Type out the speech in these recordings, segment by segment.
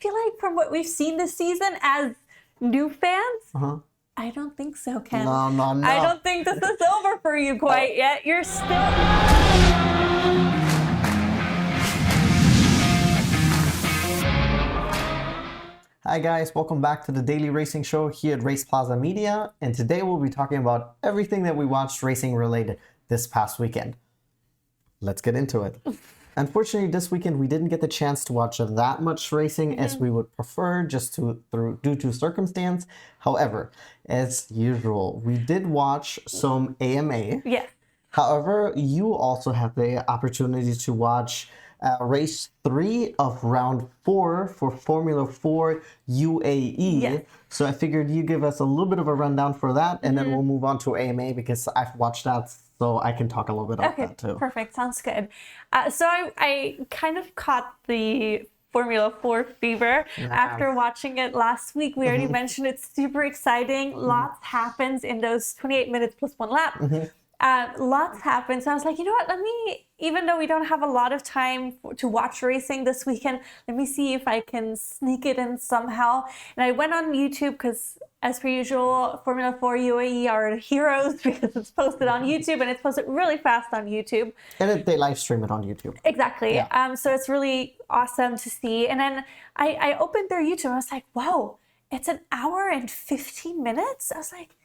feel like from what we've seen this season as new fans, I don't think so, Ken. No. I don't think this is over for you quite yet. You're still... Hi guys, welcome back to the Daily Racing Show here at RacePlazaMedia, and today we'll be talking about everything that we watched racing related this past weekend. Let's get into it. Unfortunately, this weekend we didn't get the chance to watch that much racing as we would prefer, just due to circumstance. However, as usual, we did watch some AMA. Yeah. However, you also had the opportunity to watch race 3 of round 4 for Formula 4 UAE. Yes. So I figured you give us a little bit of a rundown for that, and then we'll move on to AMA because I've watched that, so I can talk a little bit about that too. Perfect. Sounds good. So I kind of caught the Formula 4 fever after watching it last week. We already mentioned it's super exciting. Lots happens in those 28 minutes plus one lap. Lots happens. So I was like, you know what, even though we don't have a lot of time to watch racing this weekend, let me see if I can sneak it in somehow. And I went on YouTube because, as per usual, Formula 4 UAE are heroes because it's posted on YouTube and it's posted really fast on YouTube. And they live stream it on YouTube. Exactly. Yeah. So it's really awesome to see. And then I opened their YouTube and I was like, wow, it's an hour and 15 minutes? I was like,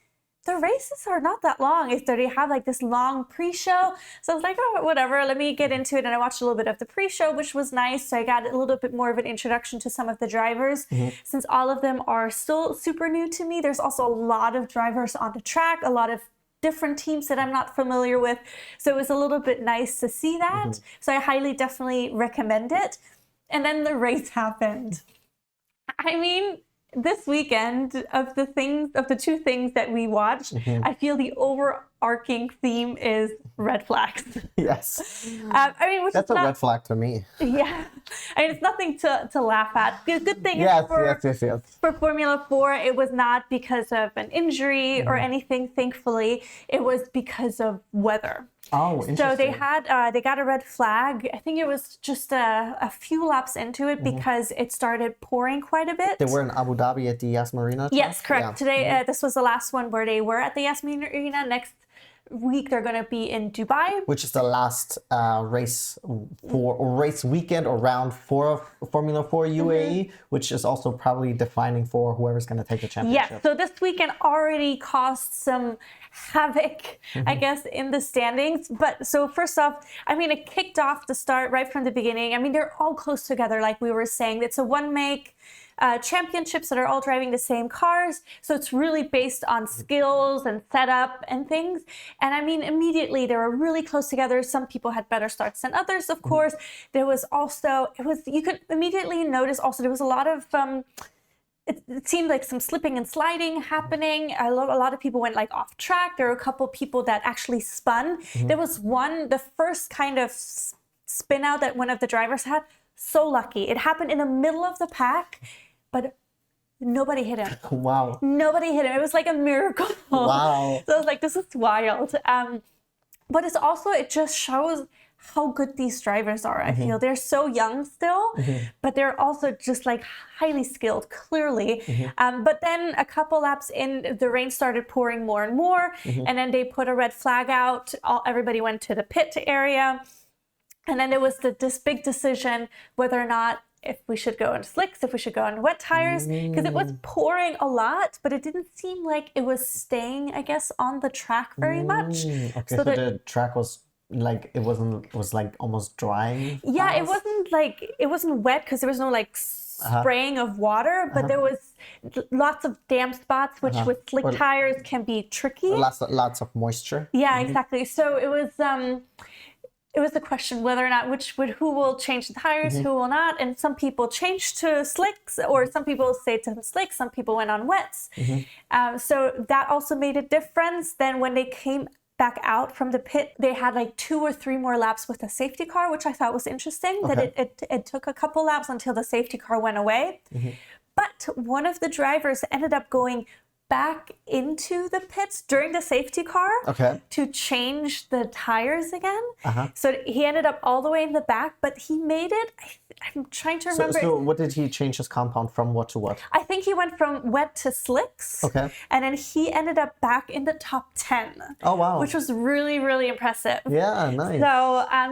the races are not that long. They have like this long pre-show. So I was like, oh, whatever, let me get into it. And I watched a little bit of the pre-show, which was nice. So I got a little bit more of an introduction to some of the drivers. Since all of them are still super new to me, there's also a lot of drivers on the track, a lot of different teams that I'm not familiar with. So it was a little bit nice to see that. So I definitely recommend it. And then the race happened. I mean, this weekend, of the two things that we watched, I feel the overarching theme is red flags. Yes. Which that's is a red flag to me. Yeah. It's nothing to laugh at. The good thing Yes. For Formula 4, it was not because of an injury or anything, thankfully. It was because of weather. Oh, interesting. So they got a red flag. I think it was just a few laps into it because it started pouring quite a bit. They were in Abu Dhabi at the Yas Marina? Yes, correct. Yeah. Today, this was the last one where they were at the Yas Marina. Next week, they're going to be in Dubai. Which is the last race weekend or round 4 of Formula 4 UAE, which is also probably defining for whoever's going to take the championship. Yes, so this weekend already caused some havoc, I guess, in the standings. But so first off, it kicked off the start right from the beginning. They're all close together, like we were saying. It's a one-make championships that are all driving the same cars. So it's really based on skills and setup and things. And immediately they were really close together. Some people had better starts than others, of course. There was also, you could immediately notice also there was a lot of, it seemed like some slipping and sliding happening. A lot of people went off track. There were a couple people that actually spun. There was one, the first kind of spin out that one of the drivers had. So lucky. It happened in the middle of the pack, but nobody hit him. Wow. Nobody hit him. It was like a miracle. Wow. So I was like, this is wild. But it just shows how good these drivers are. I feel they're so young still, but they're also just highly skilled, clearly. But then a couple laps in, the rain started pouring more and more, and then they put a red flag out. Everybody went to the pit area. And then there was this big decision whether or not if we should go on slicks, if we should go on wet tires, because it was pouring a lot, but it didn't seem like it was staying, I guess, on the track very much. Okay, so the track was it was almost drying. Yeah, it wasn't wet because there was no spraying of water, but there was lots of damp spots, which with slick tires can be tricky. Lots of moisture. Yeah, exactly. So it was the question whether or not who will change the tires, who will not. And some people changed to slicks, or some people stayed to slicks, some people went on wets. So that also made a difference. Then when they came back out from the pit, they had 2 or 3 more laps with a safety car, which I thought was interesting, that it took a couple laps until the safety car went away. But one of the drivers ended up going back into the pits during the safety car to change the tires again. So he ended up all the way in the back, but he made it. I'm trying to remember. So what did he change his compound from what to what? I think he went from wet to slicks. And then he ended up back in the top 10. Oh, wow. Which was really, really impressive. Yeah, nice.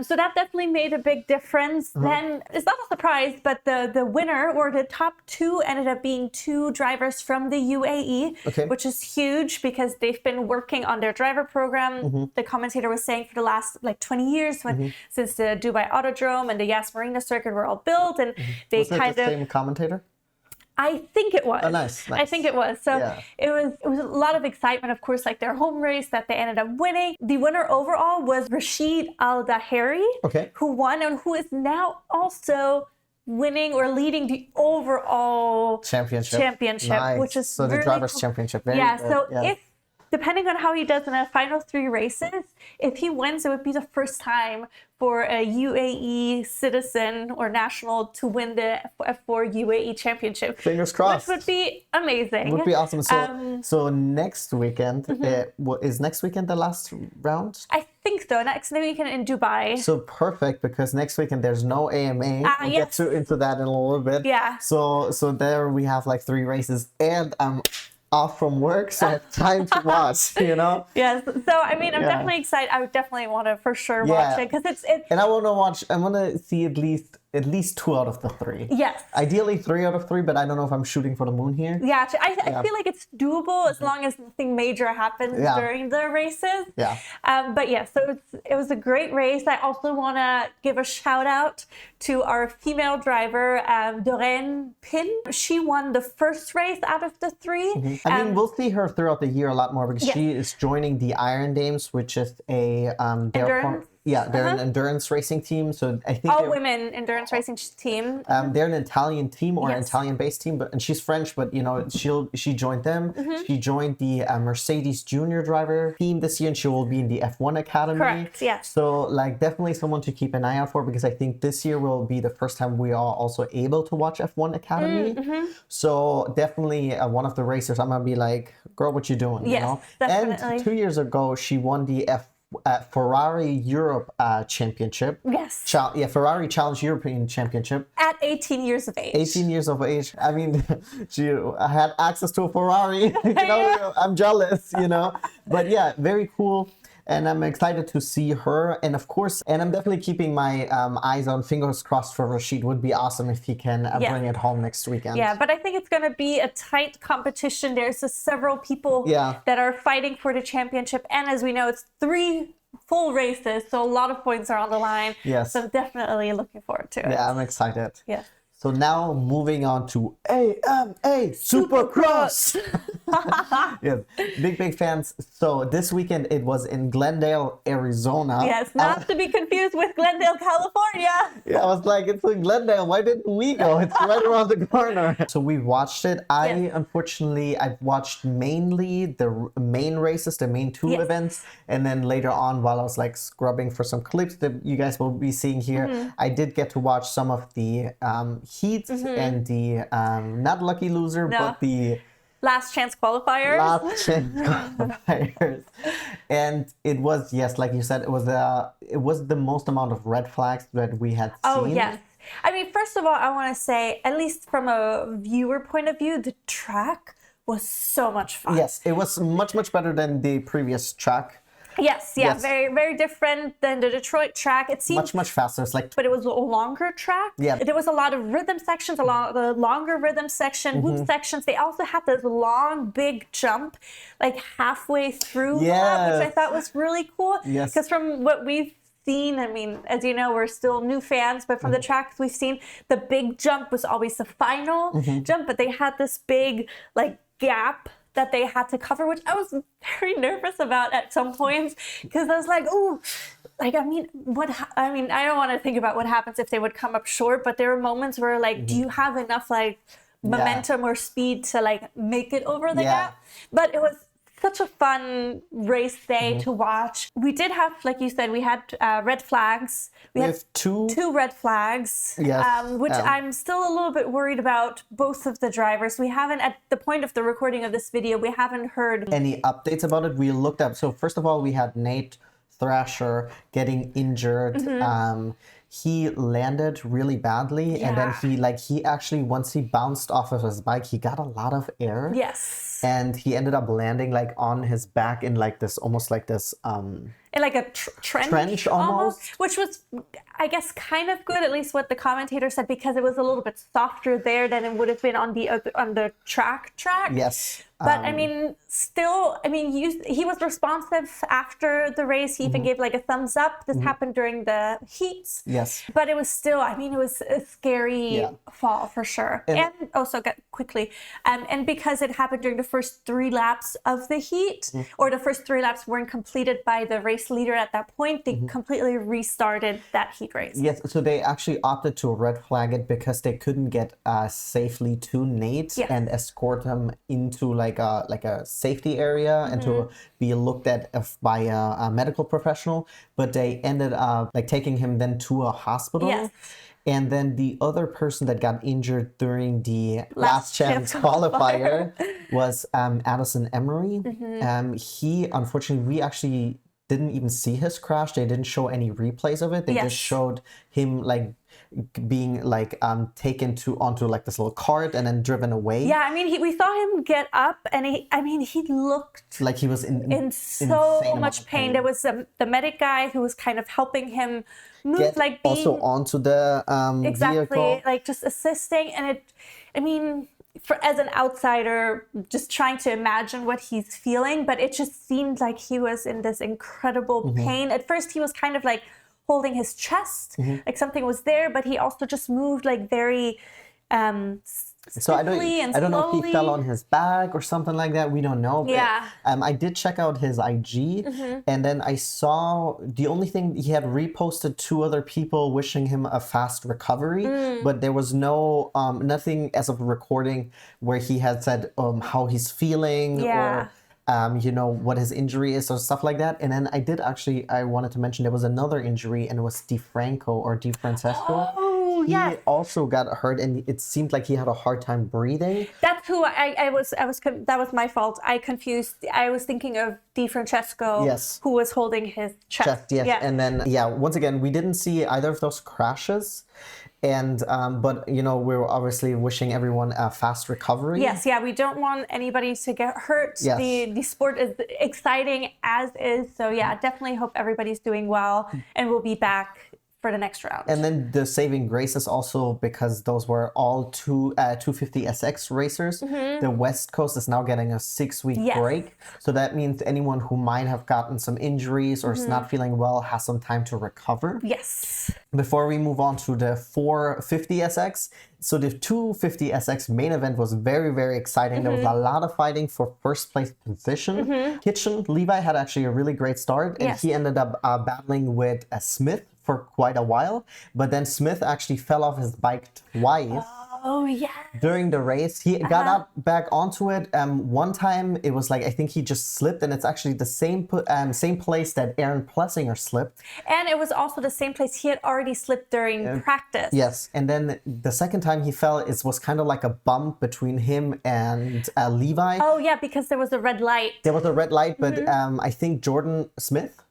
So that definitely made a big difference. Then it's not a surprise, but the winner or the top 2 ended up being 2 drivers from the UAE, which is huge because they've been working on their driver program. The commentator was saying for the last like 20 years since the Dubai Autodrome and the Yas Marina circuit were all built, and they was kind it the of same commentator? I think it was. Oh, nice. I think it was. So it was a lot of excitement, of course, like their home race that they ended up winning. The winner overall was Rashid Al-Daheri, who won and who is now also winning or leading the overall championship, nice. which is so really the drivers' cool. championship. If depending on how he does in the final 3 races, if he wins, it would be the first time for a UAE citizen or national to win the F4 UAE championship. Fingers crossed. Which would be amazing. Would be awesome. So next weekend, is next weekend the last round? I think so. Next weekend in Dubai. So perfect, because next weekend there's no AMA. We'll get into that in a little bit. Yeah. So there we have like 3 races, and I'm off from work, so I have time to watch, Yes. So, I mean, I'm definitely excited. I would definitely want to for sure watch it because it's. And I want to see at least 2 out of the 3. Yes. Ideally 3 out of 3, but I don't know if I'm shooting for the moon here. Yeah. I feel like it's doable as long as nothing major happens during the races. Yeah. But yeah, so it was a great race. I also want to give a shout out to our female driver, Doreen Pin. She won the first race out of the 3. I mean, we'll see her throughout the year a lot more because she is joining the Iron Dames, which is a Endurance? They're an endurance racing team. So I think all women endurance racing team. They're an Italian team or an Italian-based team, and she's French. But she joined them. She joined the Mercedes junior driver team this year, and she will be in the F1 Academy. Correct. Yes. So like definitely someone to keep an eye out for, because I think this year will be the first time we are also able to watch F1 Academy. So definitely one of the racers, I'm gonna be like, girl, what you doing? Yes, definitely. And 2 years ago, she won the Ferrari Europe Championship. Yes. Ferrari Challenge European Championship. At 18 years of age. 18 years of age. I mean, she had access to a Ferrari. I'm jealous, But yeah, very cool. And I'm excited to see her. And of course, I'm definitely keeping my eyes on, fingers crossed for Rashid. Would be awesome if he can bring it home next weekend. Yeah, but I think it's going to be a tight competition. There's several people that are fighting for the championship. And as we know, it's 3 full races. So a lot of points are on the line. Yes. So I'm definitely looking forward to it. Yeah, I'm excited. Yeah. So now moving on to AMA Supercross. Yes, big fans. So this weekend it was in Glendale, Arizona. Yes, not to be confused with Glendale, California. Yeah, I was like, it's in Glendale. Why didn't we go? It's right around the corner. So we watched it. Unfortunately, I've watched mainly the main races, the main 2 events. And then later on, while I was like scrubbing for some clips that you guys will be seeing here, I did get to watch some of the heats and the not lucky loser, but the last chance qualifiers. And it was, like you said, it was the most amount of red flags that we had seen. Oh yes. I mean, first of all, I want to say, at least from a viewer point of view, the track was so much fun. Yes, it was much better than the previous track. Yes, very, very different than the Detroit track. It seemed much faster. It's like, but it was a longer track. Yeah, there was a lot of rhythm sections, the longer rhythm section, whoop sections. They also had this long, big jump, like halfway through, which I thought was really cool. Yes, because from what we've seen, I mean, as you know, we're still new fans, but from the tracks we've seen, the big jump was always the final jump, but they had this big like gap that they had to cover, which I was very nervous about at some points, because I was like, "Ooh, like I don't want to think about what happens if they would come up short." But there were moments where, like, do you have enough like momentum or speed to like make it over the gap? But it was such a fun race day to watch. We did have, like you said, we had red flags. We have two red flags, which I'm still a little bit worried about both of the drivers. We haven't, at the point of the recording of this video, we haven't heard any updates about it. We looked up. So first of all, we had Nate Thrasher getting injured. He landed really badly, and then he actually, once he bounced off of his bike, he got a lot of air. Yes. And he ended up landing like on his back in like this, almost like this in like a trench almost, which was, I guess, kind of good, at least what the commentator said, because it was a little bit softer there than it would have been on the track. Yes. But I mean, still, I mean, he was responsive after the race. He even gave like a thumbs up. This happened during the heats. Yes. But it was still, I mean, it was a scary fall for sure. And also quickly, and because it happened during the first 3 laps of the heat, or the first 3 laps weren't completed by the race leader at that point, they completely restarted that heat race. Yes, so they actually opted to red flag it because they couldn't get safely to Nate and escort him into like a safety area and to be looked at by a medical professional. But they ended up like taking him then to a hospital. Yes. And then the other person that got injured during the last chance qualifier was Addison Emery. He, unfortunately, we actually didn't even see his crash. They didn't show any replays of it. They just showed him like being like taken onto like this little cart and then driven away. Yeah, I mean, we saw him get up, and he looked like he was in so much pain. There was the medic guy who was kind of helping him move, like being also onto the vehicle, like just assisting. And as an outsider, just trying to imagine what he's feeling, but it just seemed like he was in this incredible pain. At first, he was kind of like holding his chest, like something was there, but he also just moved like very so I don't know if he fell on his back or something like that. We don't know. Yeah. But, I did check out his IG, and then I saw the only thing, he had reposted 2 other people wishing him a fast recovery, but there was no nothing as of recording where he had said how he's feeling or what his injury is or stuff like that. And then I wanted to mention there was another injury, and it was DiFrancesco. He also got hurt, and it seemed like he had a hard time breathing. That's who that was my fault. I confused. I was thinking of DiFrancesco, who was holding his chest. Yes. And then, once again, we didn't see either of those crashes. And but we're obviously wishing everyone a fast recovery. Yes, we don't want anybody to get hurt. Yes. The sport is exciting as is, so definitely hope everybody's doing well, and we'll be back for the next round. And then the saving grace is also because those were all 250SX racers. The West Coast is now getting a 6-week break. So that means anyone who might have gotten some injuries or is not feeling well has some time to recover. Yes. Before we move on to the 450SX, so the 250SX main event was very, very exciting. There was a lot of fighting for first place position. Kitchen Levi had actually a really great start, and he ended up battling with Smith for quite a while. But then Smith actually fell off his bike twice. Oh, yeah. During the race, he got up back onto it. One time, it was like, I think he just slipped, and it's actually the same place that Aaron Plessinger slipped. And it was also the same place he had already slipped during practice. Yes, and then the second time he fell, it was kind of like a bump between him and Levi. Oh, yeah, because there was a red light. There was a red light, but I think Jordan Smith,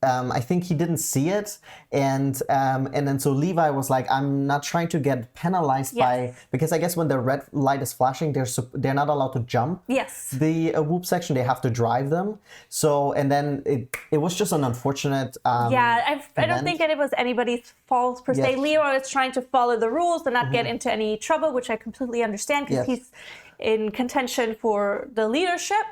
I think he didn't see it, and then so Levi was like, I'm not trying to get penalized because I guess when the red light is flashing, they're not allowed to jump. Yes. The whoop section, they have to drive them. So, and then it was just an unfortunate I don't think it was anybody's fault per se. Leo was trying to follow the rules and not get into any trouble, which I completely understand because he's in contention for the leadership.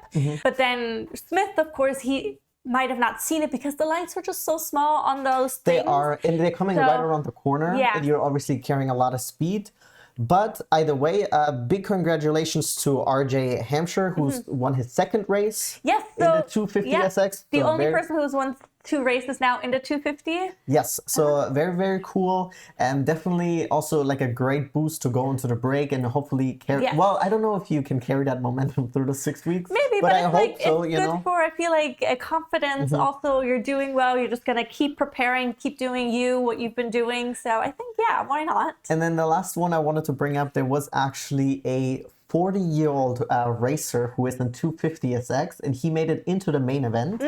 But then Smith, of course, he might have not seen it because the lights are just so small on those things. They are, and they're coming right around the corner. And you're obviously carrying a lot of speed. But either way, big congratulations to RJ Hampshire, who's won his second race in the 250SX. The only person who's won 2 races now in the 250. Yes, so very, very cool, and definitely also like a great boost to go into the break and hopefully carry. Yes. Well, I don't know if you can carry that momentum through the 6 weeks. Maybe, but I it's hope like, so. it's You good know, for, I feel like, confidence. Also, you're doing well. You're just gonna keep preparing, keep doing what you've been doing. So I think, yeah, why not? and then the last one I wanted to bring up, there was actually a 40-year-old racer who is in 250SX, and he made it into the main event.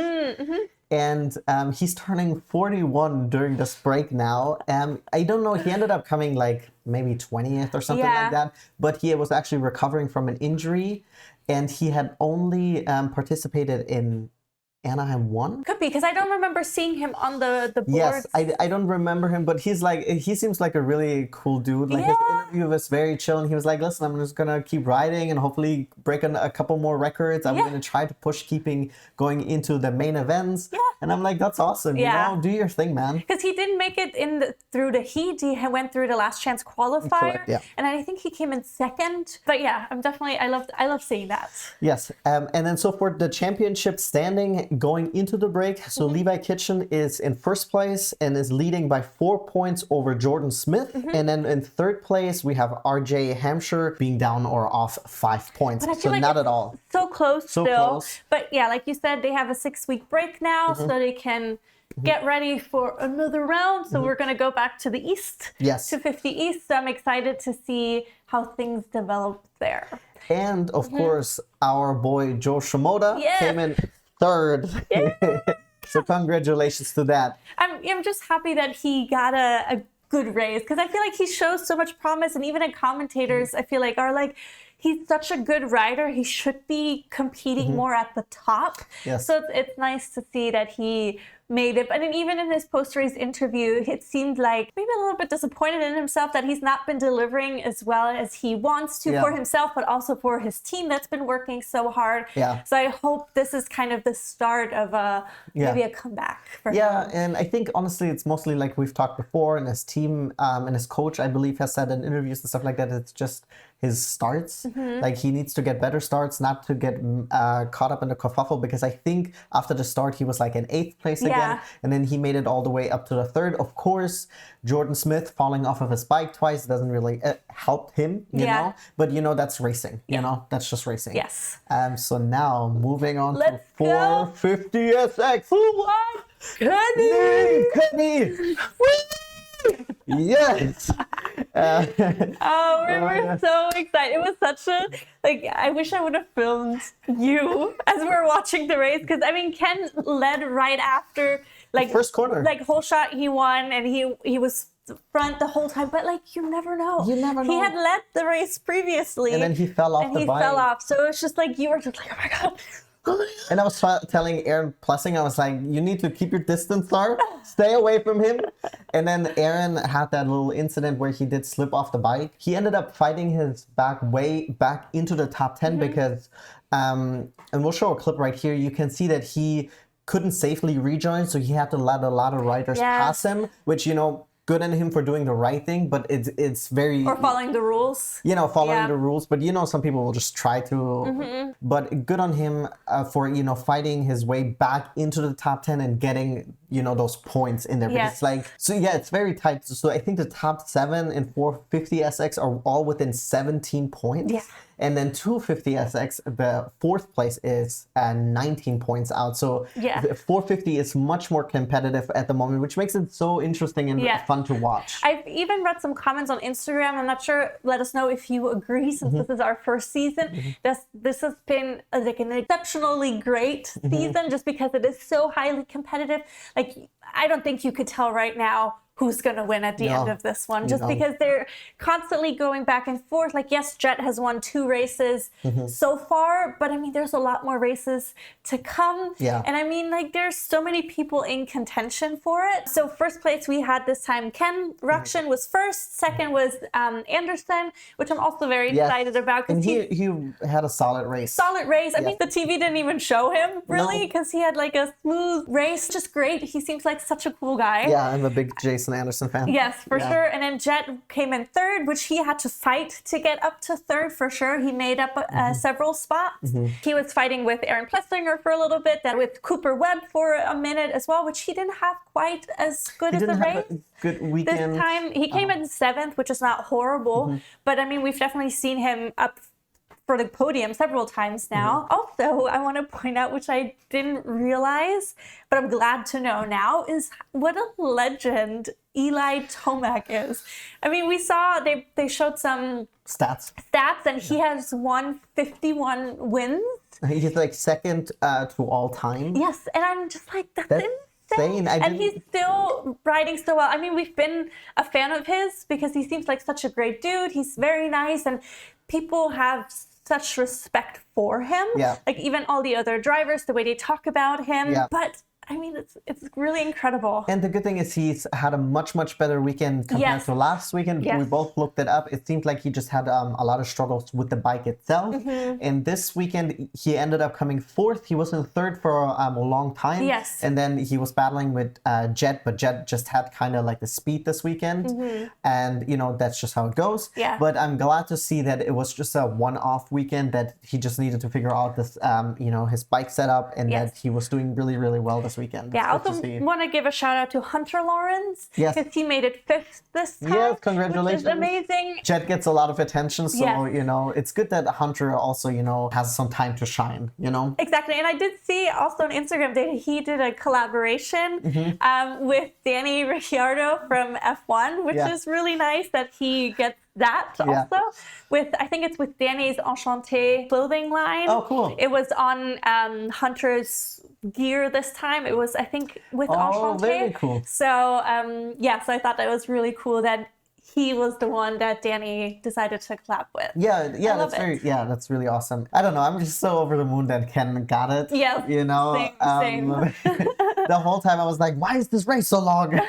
And he's turning 41 during this break now. I don't know, he ended up coming like maybe 20th or something Yeah. like that. But he was actually recovering from an injury, and he had only participated in Anaheim 1. Could be, because I don't remember seeing him on the boards. Yes, I don't remember him, but he seems like a really cool dude. Like his Yeah. interview was very chill, and he was like, "Listen, I'm just gonna keep riding and hopefully break a couple more records. I'm Yeah. gonna try to push going into the main events." Yeah. And I'm like, "That's awesome. Yeah. You know, do your thing, man." Because he didn't make it through the heat. He went through the last chance qualifier, Correct, yeah. and I think he came in second. But yeah, I love seeing that. Yes, and then so for the championship standing going into the break, so Levi Kitchen is in first place and is leading by 4 points over Jordan Smith, and then in third place we have RJ Hampshire being down or off 5 points. But I So feel like not it's at all. so close So still. close. But yeah, like you said, they have a 6-week break now, so they can get ready for another round. So we're gonna go back to the East, Yes. to 50 East. So I'm excited to see how things develop there. And of course, our boy Joe Shimoda Yes. came in third. So congratulations to that. I'm just happy that he got a good race, because I feel like he shows so much promise, and even commentators I feel like are like, he's such a good rider, he should be competing more at the top. Yes. So it's nice to see that he made it. But then even in his post-race interview, it seemed like maybe a little bit disappointed in himself that he's not been delivering as well as he wants to for himself, but also for his team that's been working so hard. Yeah. So I hope this is kind of the start of maybe a comeback for him. Yeah, and I think honestly it's mostly like we've talked before, and his team and his coach, I believe, has said in interviews and stuff like that, it's just his starts. Like he needs to get better starts, not to get caught up in the kerfuffle, because I think after the start he was like in 8th place again, and then he made it all the way up to the 3rd. Of course, Jordan Smith falling off of his bike twice doesn't really help him, you know, but you know, that's racing, you know, that's just racing. Yes. So now moving on Let's to go. 450SX. Who won? Kenny! Kenny! Yes. Oh, we were so excited. It was such a, like, I wish I would have filmed you as we were watching the race, because I mean, Ken led right after, like, First corner. like whole shot he won, and he was front the whole time, but like, you never know. You never He know. had led the race previously, And then he fell off and the he bike. fell off. So it's just like, you were just like, oh my god. And I was telling Aaron Plessing, I was like, you need to keep your distance, sir. Stay away from him. And then Aaron had that little incident where he did slip off the bike. He ended up fighting his way back into the top 10 because, and we'll show a clip right here. You can see that he couldn't safely rejoin, so he had to let a lot of riders pass him, which, you know, good on him for doing the right thing, but it's very... Or following the rules. You know, following the rules, but you know, some people will just try to. But good on him for, you know, fighting his way back into the top 10 and getting, you know, those points in there. Because it's like, so yeah, it's very tight. So I think the top 7 in 450SX are all within 17 points. Yeah. And then 250SX, the 4th place is 19 points out. So the 450 is much more competitive at the moment, which makes it so interesting and fun to watch. I've even read some comments on Instagram. I'm not sure. Let us know if you agree, since this is our first season. This has been like an exceptionally great season, just because it is so highly competitive. Like, I don't think you could tell right now who's going to win at the end of this one, just because they're constantly going back and forth. Like, yes, Jet has won 2 races so far, but I mean, there's a lot more races to come. And I mean, like, there's so many people in contention for it. So first place we had this time, Ken Ruction was first. Second was Anderson, which I'm also very excited about. And he had a solid race. Solid race. I mean, the TV didn't even show him, really, because he had like a smooth race. Just great. He seems like such a cool guy. Yeah, I'm a big Jason Jason Anderson fan. Yes, for Yeah. sure. And then Jet came in third, which he had to fight to get up to third for sure. He made up several spots. He was fighting with Aaron Plessinger for a little bit, then with Cooper Webb for a minute as well, which he didn't have quite as good as a race. Good This weekend. time he came in seventh, which is not horrible, but I mean, we've definitely seen him up for the podium several times now. Also, I want to point out, which I didn't realize, but I'm glad to know now, is what a legend Eli Tomac is. I mean, we saw they showed some Stats. and he has won 51 wins. He's like second to all time. Yes, and I'm just like, that's insane. And he's still riding so well. I mean, we've been a fan of his because he seems like such a great dude. He's very nice, and people have such respect for him. Yeah. Like even all the other drivers, the way they talk about him. Yeah. But I mean, it's really incredible. And the good thing is he's had a much better weekend compared Yes. to last weekend. Yes. We both looked it up. It seemed like he just had a lot of struggles with the bike itself. And this weekend he ended up coming fourth. He was in third for a long time. Yes. And then he was battling with Jet, but Jet just had kind of like the speed this weekend. And you know, that's just how it goes. Yeah. But I'm glad to see that it was just a one-off weekend, that he just needed to figure out this, you know, his bike setup, and Yes. that he was doing really well this weekend. Yeah, I It's good also to see. want to give a shout out to Hunter Lawrence. Yes. Because he made it fifth this time. Yes, congratulations. Which is amazing. Jet gets a lot of attention, so Yes. you know, it's good that Hunter also, you know, has some time to shine, you know. Exactly. And I did see also on Instagram that he did a collaboration with Danny Ricciardo from F1, which Yeah. is really nice that he gets that Yeah. also. I think it's with Danny's Enchanté clothing line. Oh, cool. It was on Hunter's gear this time. It was, I think, with Oh, Enchanté. very cool. So, so I thought that was really cool that he was the one that Danny decided to collab with. Yeah, love that's really awesome. I don't know, I'm just so over the moon that Ken got it. Yeah, You know, same. the whole time I was like, why is this race so long?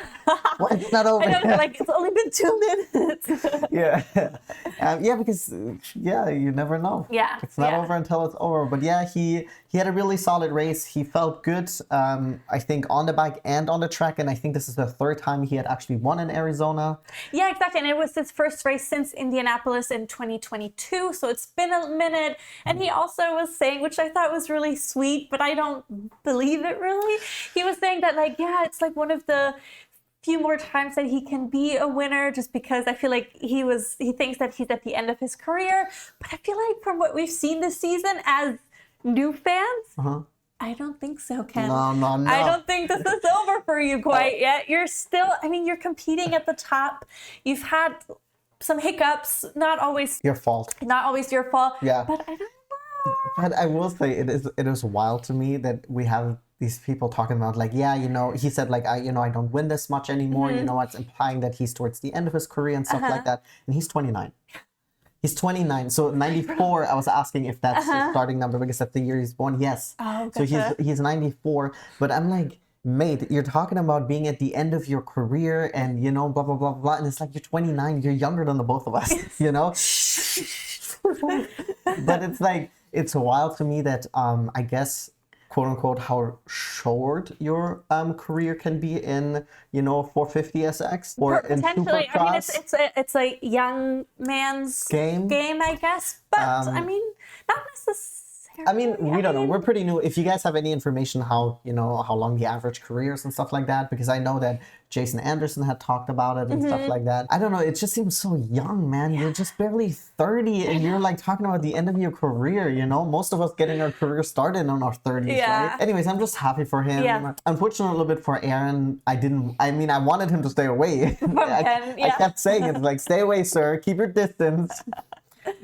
Why is it not over? I know, like, it's only been 2 minutes. Yeah, yeah, because you never know. Yeah, it's not yeah. over until it's over. But yeah, he had a really solid race. He felt good. I think on the bike and on the track, and I think this is the third time he had actually won in Arizona. Yeah, exactly. And it was his first race since Indianapolis in 2022. So it's been a minute. And he also was saying, which I thought was really sweet, but I don't believe it really. He was saying that, like, yeah, it's like one of the few more times that he can be a winner, just because I feel like he thinks that he's at the end of his career. But I feel like from what we've seen this season as new fans, I don't think so, Ken. No. I don't think this is over for you quite yet. You're still, I mean, you're competing at the top. You've had some hiccups, not always Your fault. your fault. Yeah. But I don't know. But I will say it is wild to me that we have these people talking about, like, yeah, you know, he said, like, I don't win this much anymore. You know, it's implying that he's towards the end of his career and stuff like that. And he's 29. He's 29. So 94, I was asking if that's the starting number because that's the year he's born. Yes. Oh, so gotcha. he's 94. But I'm like, mate, you're talking about being at the end of your career and, you know, blah, blah, blah, blah. And it's like, you're 29. You're younger than the both of us, you know? But it's like, it's wild to me that, I guess, quote unquote, how short your career can be in, you know, 450 SX or in Potentially. I mean, Supercross. it's a young man's Game. I guess. But I mean, not necessarily. I mean, we don't know. We're pretty new. If you guys have any information how, you know, how long the average career is and stuff like that, because I know that Jason Anderson had talked about it and stuff like that. I don't know. It just seems so young, man. You're just barely 30 and you're like talking about the end of your career, you know? Most of us getting our career started in our 30s, Yeah. right? Anyways, I'm just happy for him. Yeah. Unfortunately, a little bit for Aaron. I wanted him to stay away. Ken, I yeah. kept saying it, like, stay away, sir. Keep your distance.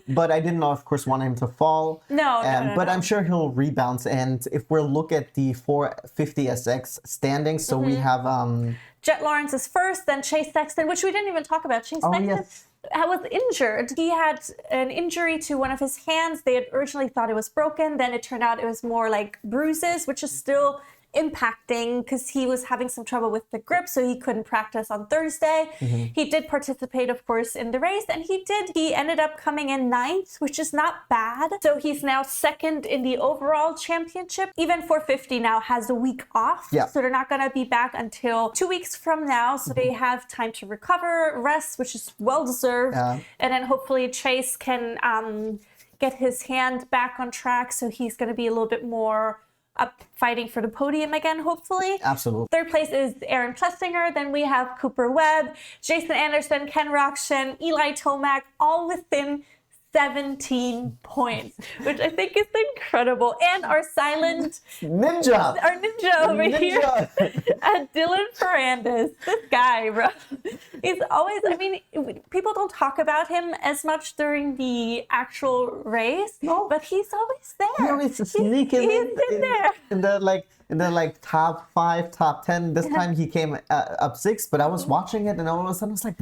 But I didn't, of course, want him to fall. No, But I'm sure he'll rebound. And if we look at the 450 SX standings, so we have... Jet Lawrence is first, then Chase Sexton, which we didn't even talk about. Chase Sexton yes. was injured. He had an injury to one of his hands. They had originally thought it was broken. Then it turned out it was more like bruises, which is still impacting because he was having some trouble with the grip, so he couldn't practice on Thursday. He did participate, of course, in the race, and he ended up coming in 9th, which is not bad. So he's now 2nd in the overall championship. Even 450 now has a week off, so they're not going to be back until 2 weeks from now, so they have time to recover, rest, which is well deserved, and then hopefully Chase can get his hand back on track, so he's going to be a little bit more up fighting for the podium again, hopefully. Absolutely. 3rd place is Aaron Plessinger. Then we have Cooper Webb, Jason Anderson, Ken Roxon, Eli Tomac, all within 17 points, which I think is incredible. And our silent ninja over here, Dylan Ferrandis. This guy, bro. He's always, I mean, people don't talk about him as much during the actual race, but he's always there. He always sneaking in there. In the top 5, top 10. This time he came up 6, but I was watching it and all of a sudden I was like,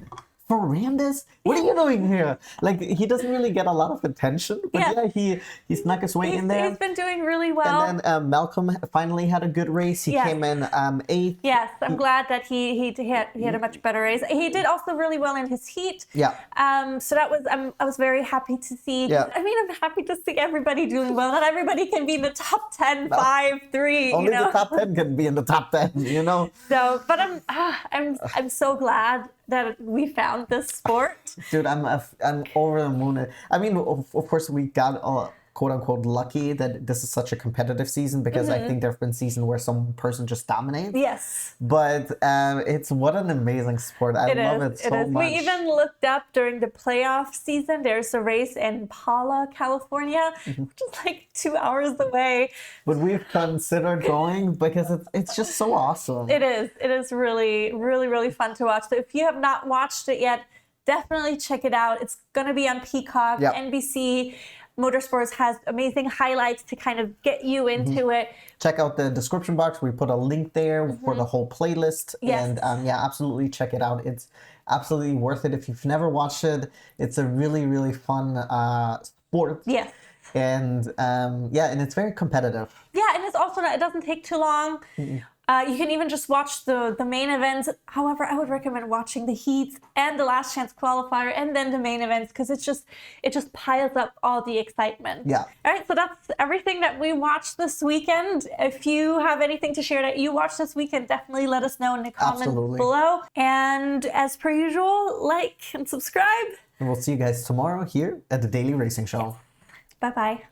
Ferrandis, what are you doing here? Like, he doesn't really get a lot of attention, but he snuck his way in there. He's been doing really well. And then Malcolm finally had a good race. He came in 8th. Yes, I'm glad that he had a much better race. He did also really well in his heat. So that was I was very happy to see. I mean, I'm happy to see everybody doing well. Not everybody can be in the top 10, 5, 3. Only the top 10 can be in the top 10. You know. So, but I'm so glad that we found this sport. Dude, I'm over the moon. I mean, of course, we got quote unquote lucky that this is such a competitive season, because I think there have been seasons where some person just dominates. Yes. But it's what an amazing sport. I love it so much. We even looked up during the playoff season. There's a race in Pala, California, which is like 2 hours away. But we've considered going because it's just so awesome. It is. It is really, really, really fun to watch. So if you have not watched it yet, definitely check it out. It's going to be on Peacock, NBC. Motorsports has amazing highlights to kind of get you into it. Check out the description box. We put a link there for the whole playlist. And absolutely check it out. It's absolutely worth it. If you've never watched it, it's a really, really fun sport. Yes. And and it's very competitive. Yeah, and it's also it doesn't take too long. You can even just watch the main events. However, I would recommend watching the heats and the last chance qualifier and then the main events, because it just piles up all the excitement. Yeah. All right, so that's everything that we watched this weekend. If you have anything to share that you watched this weekend, definitely let us know in the comments below. And as per usual, like and subscribe. And we'll see you guys tomorrow here at the Daily Racing Show. Bye-bye.